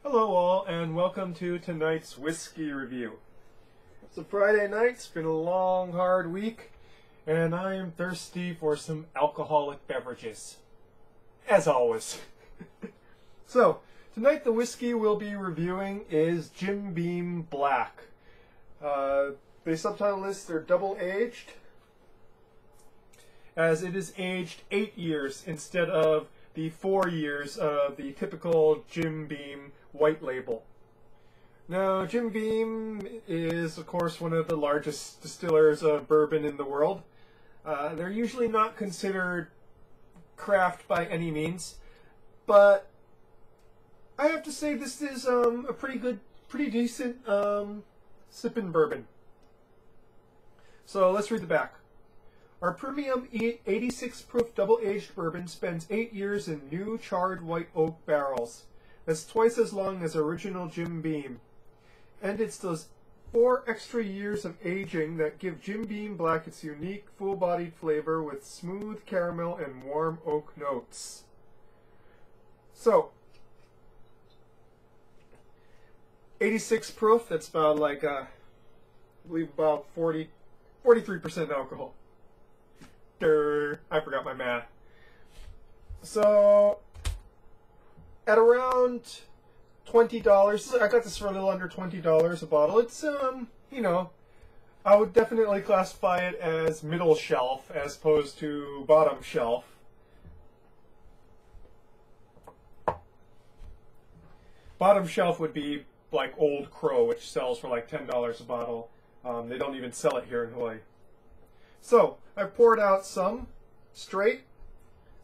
Hello all, and welcome to tonight's whiskey review. It's a Friday night, it's been a long, hard week, and I am thirsty for some alcoholic beverages. As always. So, tonight the whiskey we'll be reviewing is Jim Beam Black. They subtitle this, they're double-aged, as it is aged 8 years instead of the 4 years of the typical Jim Beam white label. Now, Jim Beam is, of course, one of the largest distillers of bourbon in the world. They're usually not considered craft by any means, but I have to say this is a pretty decent sipping bourbon. So let's read the back. Our premium 86 proof double-aged bourbon spends 8 years in new charred white oak barrels. That's twice as long as original Jim Beam. And it's those 4 extra years of aging that give Jim Beam Black its unique full-bodied flavor with smooth caramel and warm oak notes. So, 86 proof, that's about like, I believe about 43% alcohol. I forgot my math. So, at around $20, I got this for a little under $20 a bottle. It's, you know, I would definitely classify it as middle shelf as opposed to bottom shelf. Bottom shelf would be like Old Crow, which sells for like $10 a bottle. They don't even sell it here in Hawaii. So, I poured out some straight,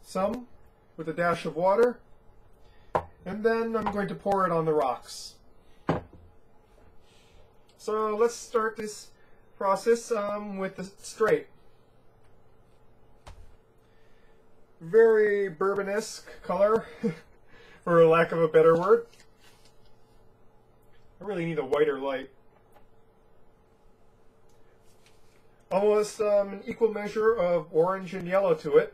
some with a dash of water, and then I'm going to pour it on the rocks. So let's start this process with the straight. Very bourbon-esque color, for lack of a better word. I really need a whiter light. Almost an equal measure of orange and yellow to it.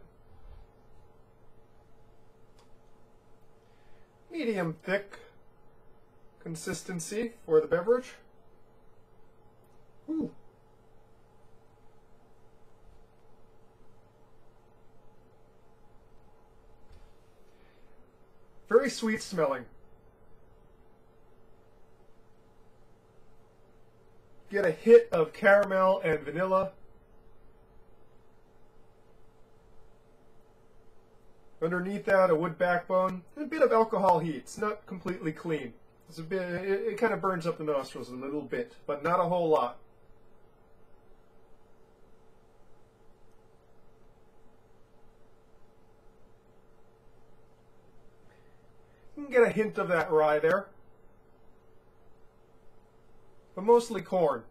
Medium thick consistency for the beverage. Ooh. Very sweet smelling. Get a hit of caramel and vanilla. Underneath that, a wood backbone, and a bit of alcohol heat. It's not completely clean. It's a bit. It kind of burns up the nostrils a little bit, but not a whole lot. You can get a hint of that rye there. But mostly corn,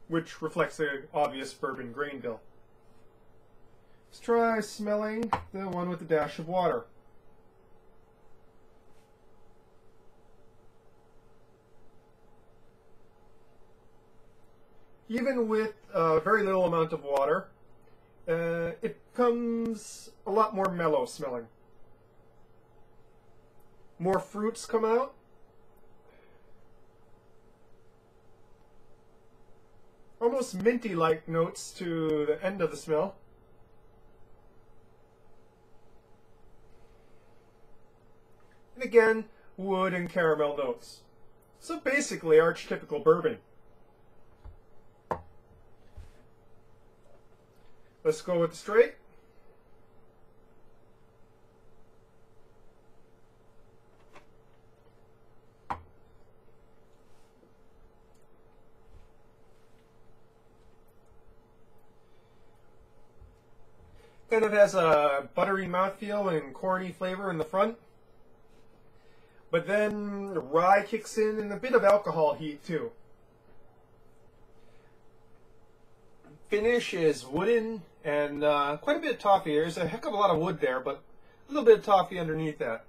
which reflects the obvious bourbon grain bill. Let's try smelling the one with the dash of water. Even with a very little amount of water, it comes a lot more mellow smelling. More fruits come out. Almost minty-like notes to the end of the smell. And again, wood and caramel notes. So basically, archetypical bourbon. Let's go with the straight. Kind of has a buttery mouthfeel and corny flavor in the front. But then the rye kicks in and a bit of alcohol heat too. Finish is wooden and quite a bit of toffee. There's a heck of a lot of wood there, but a little bit of toffee underneath that.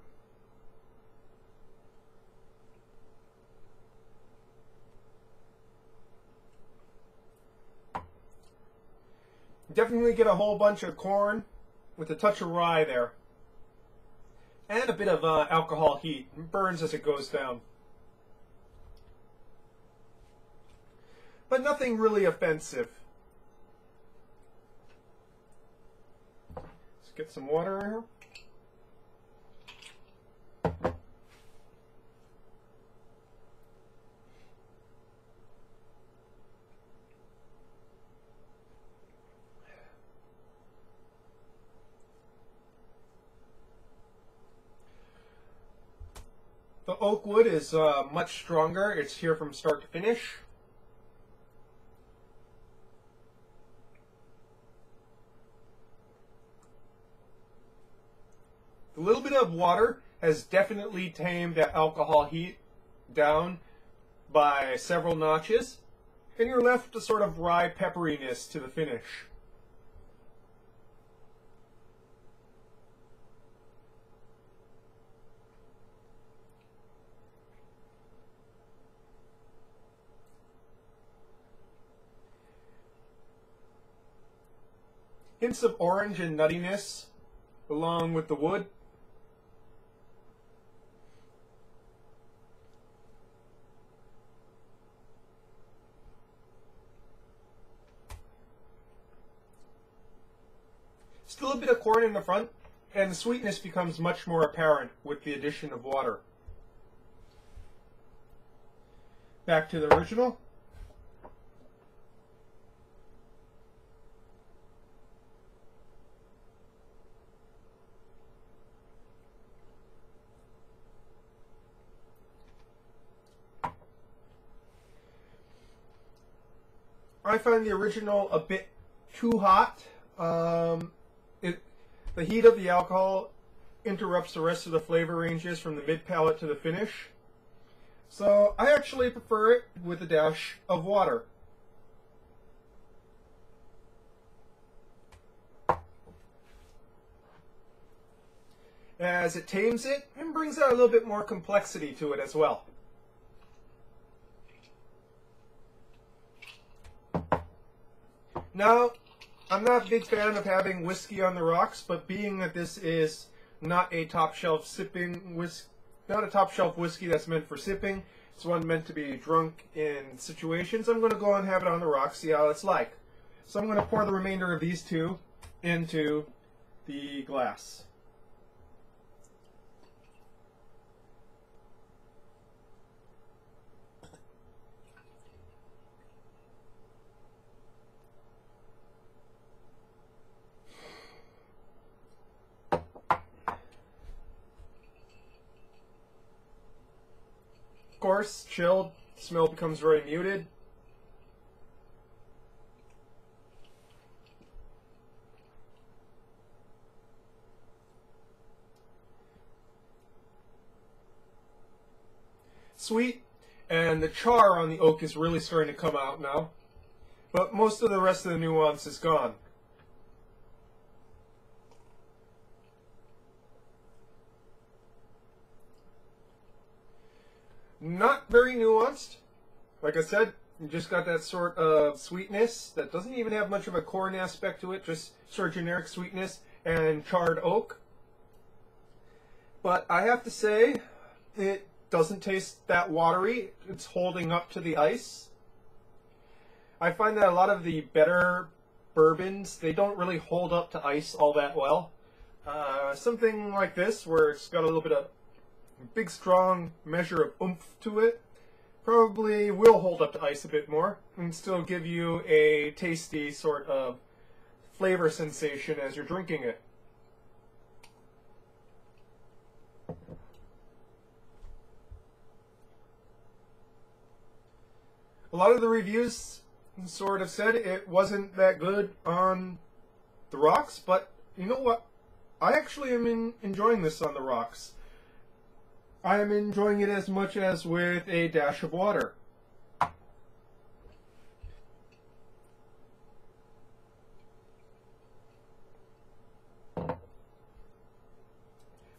Definitely get a whole bunch of corn with a touch of rye there. and a bit of alcohol heat. It burns as it goes down. But nothing really offensive. Let's get some water in here. The oak wood is much stronger. It's here from start to finish. A little bit of water has definitely tamed that alcohol heat down by several notches, and you're left with a sort of rye pepperiness to the finish. Hints of orange and nuttiness along with the wood. Still a bit of corn in the front, and the sweetness becomes much more apparent with the addition of water. Back to the original. I find the original a bit too hot. The heat of the alcohol interrupts the rest of the flavor ranges from the mid palate to the finish. So I actually prefer it with a dash of water. As it tames it and brings out a little bit more complexity to it as well. Now, I'm not a big fan of having whiskey on the rocks, but being that this is not a top shelf whiskey that's meant for sipping, it's one meant to be drunk in situations, I'm going to go and have it on the rocks, see how it's like. So I'm going to pour the remainder of these two into the glass. Of course, chilled, smell becomes very muted. Sweet, and the char on the oak is really starting to come out now, but most of the rest of the nuance is gone. Not very nuanced. Like I said, you just got that sort of sweetness that doesn't even have much of a corn aspect to it, just sort of generic sweetness and charred oak. But I have to say, it doesn't taste that watery. It's holding up to the ice. I find that a lot of the better bourbons, they don't really hold up to ice all that well. Something like this, where it's got a little bit of big strong measure of oomph to it, probably will hold up to ice a bit more and still give you a tasty sort of flavor sensation as you're drinking it. A lot of the reviews sort of said it wasn't that good on the rocks, but you know what? I actually am enjoying this on the rocks. I am enjoying it as much as with a dash of water.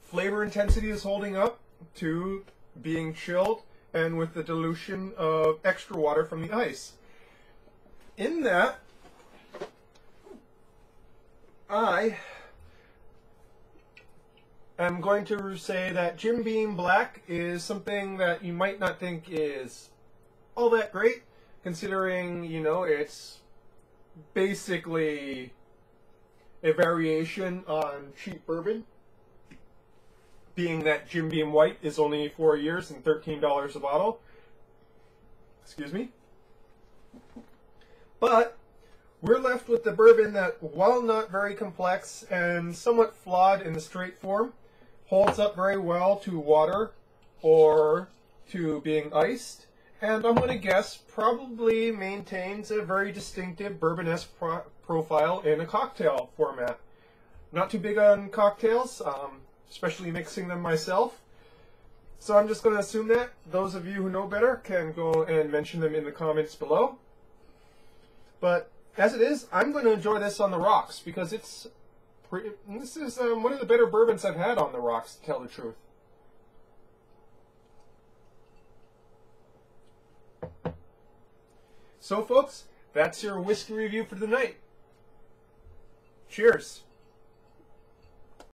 Flavor intensity is holding up to being chilled and with the dilution of extra water from the ice. In that, I I'm going to say that Jim Beam Black is something that you might not think is all that great, considering, you know, it's basically a variation on cheap bourbon, being that Jim Beam White is only 4 years and $13 a bottle. Excuse me. But we're left with the bourbon that, while not very complex and somewhat flawed in the straight form, holds up very well to water or to being iced, and I'm going to guess probably maintains a very distinctive bourbon-esque profile in a cocktail format. Not too big on cocktails, especially mixing them myself, so I'm just going to assume that those of you who know better can go and mention them in the comments below. But as it is, I'm going to enjoy this on the rocks, because this is one of the better bourbons I've had on the rocks, to tell the truth. So folks, that's your whiskey review for the night. Cheers.